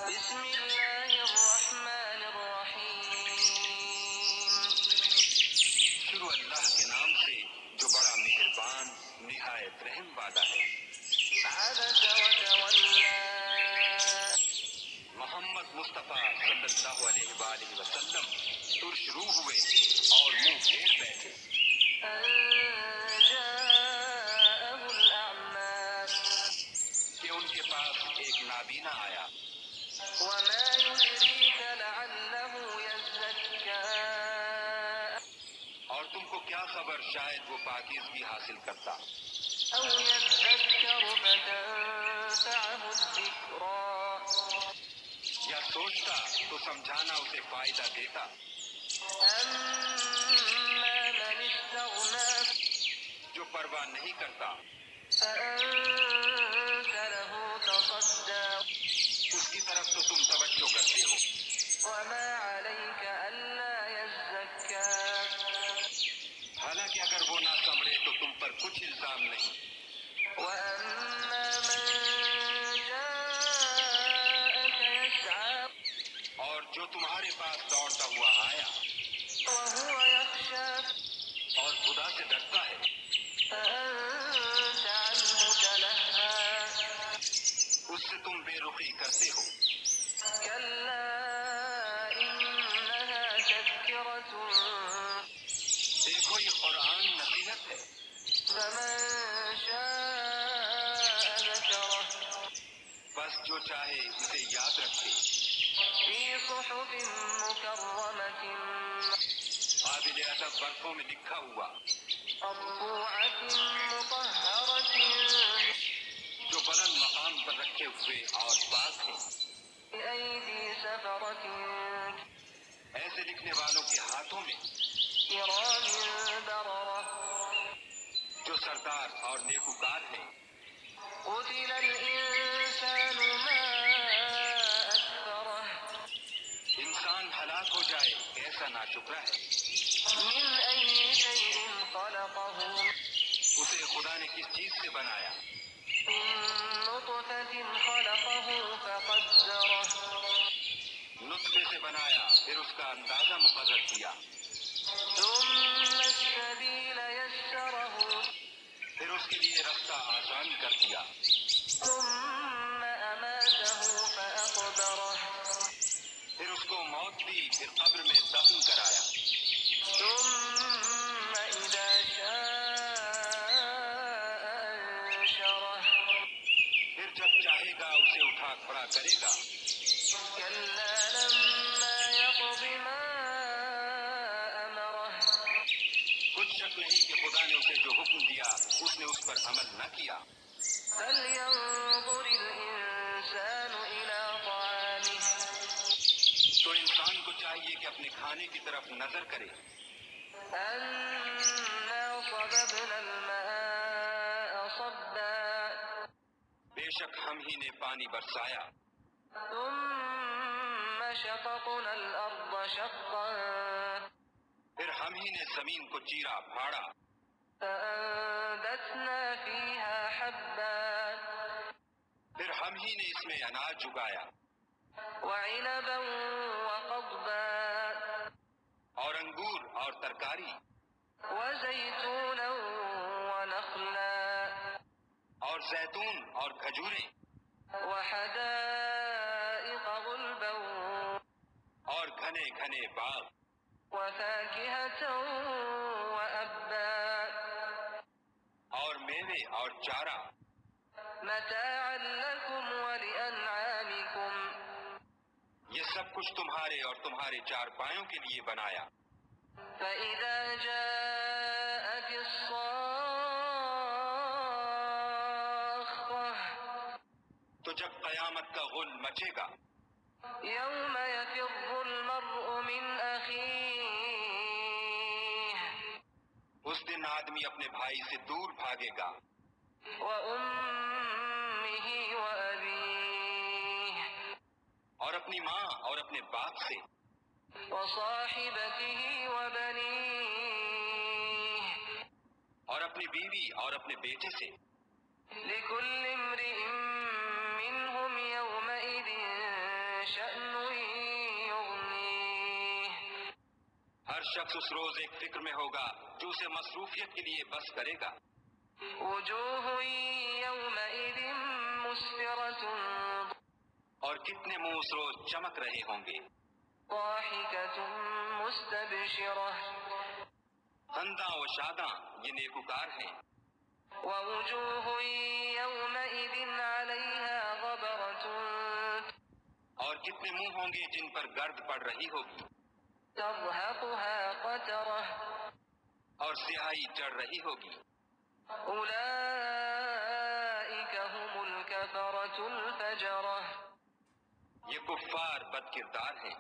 بسم اللہ الرحمن الرحیم، شروع اللہ کے نام سے جو بڑا مہربان نہایت رحم والا ہے۔ عبس وتولی، محمد مصطفیٰ صلی اللہ علیہ وآلہ وسلم ترش روح ہوئے اور منہ پھیر بیٹھے ان جاءہ الاعمی، کہ ان کے پاس ایک نابینا آیا۔ وما يدريك لعله يزكى، اور تم کو کیا خبر شاید وہ پاکیزگی حاصل کرتا أو يذكر فتنفعه الذكرى، یا سوچتا تو سمجھانا اسے فائدہ دیتا۔ أما من استغنى جو پرواہ نہیں کرتا فأنت له تصدى، اس کی طرف تو تم توجہ کرتے ہو۔ وما عليك ألا يزكى، حالانکہ اگر وہ نہ سنبھلے تو تم پر کچھ الزام نہیں۔ وأما من جاءك يسعى اور جو تمہارے پاس دوڑتا ہوا آیا وهو يخشى اور خدا سے ڈرتا ہے فأنت عنه تلهى، اس سے تم بے رخی کرتے ہو۔ كلا إنها تذكرة دیکھو یہ قرآن نصیحت ہے، فمن شاء ذكره، بس جو چاہے اسے یاد رکھے۔ في صحف مكرمة قابل ادب برقوں میں لکھا ہوا، مرفوعة مطهرة جو بلند مقام پر رکھے ہوئے اور پاک ہیں، بأيدي سفرة ایسے لکھنے والوں کے ہاتھوں میں كرام بررة، جو سردار اور نیکوکار ہیں۔ قتل الإنسان ما أكفره، انسان ہلاک ہو جائے کیسا ناشکرا ہے۔ من أي شيء خلقه، اسے خدا نے کس چیز سے بنایا؟ من نطفة خلقه فقدره، نطفے سے بنایا پھر اس کا اندازہ مقرر کیا، ثم السبيل يسره، پھر اس کے لیے رستہ آسان کر دیا، ثم أماته فأقبره، پھر اس کو موت دی، پھر قبر میں دفن کرایا، ثم إذا شاء أنشره، پھر جب چاہے گا اسے اٹھا کھڑا کرے گا۔ كلا لما يقض ما أمره، کچھ شک نہیں کہ خدا نے اسے جو حکم دیا اس نے اس پر عمل نہ کیا۔ فلينظر الإنسان إلى طعامه، تو انسان کو چاہیے کہ اپنے کھانے کی طرف نظر کرے۔ أنا صببنا الماء صبا، بے شک ہم ہی نے پانی برسایا، ثم شققنا الأرض شقا، پھر ہم ہی نے زمین کو چیرا پھاڑا، فأنبتنا فيها حبا، پھر ہم ہی نے اس میں اناج اگایا، وعنبا وقضبا، اور انگور اور ترکاری، وزيتونا ونخلا، اور زیتون اور کھجوریں، وحدائق غلبا، اور گھنے گھنے باغ، وفاكهة وأبا، اور میوے اور چارہ، متاعا لكم ولأنعامكم، یہ سب کچھ تمہارے اور تمہارے چارپایوں کے لیے بنایا۔ فإذا جاءت الصاخة، تو جب قیامت کا غل مچے گا، يوم يفر المرء من أخيه، اس دن آدمی اپنے بھائی سے دور بھاگے گا، وأمه وأبيه، اور اپنی ماں اور اپنے باپ سے، وصاحبته وبنيه، اور اپنی بیوی اور اپنے بیٹے سے۔ لكل امرئ منهم يومئذ شخص اس روز ایک فکر میں ہوگا جو اسے مصروفیت کے لیے بس کرے گا. وجوه يومئذ مسفرة اور کتنے منہ اس روز چمک رہے ہوں گے. ضاحكة مستبشرة خنداں و شاداں یہ نیکوکار ہیں. ووجوه يومئذ عليها غبرة اور کتنے منہ ہوں گے جن پر گرد پڑ رہی ہوگی ترهقها قترة اور سیاہی چڑھ رہی ہوگی. أولئك هم الكفرة الفجرة یہ کفار بد کردار ہیں.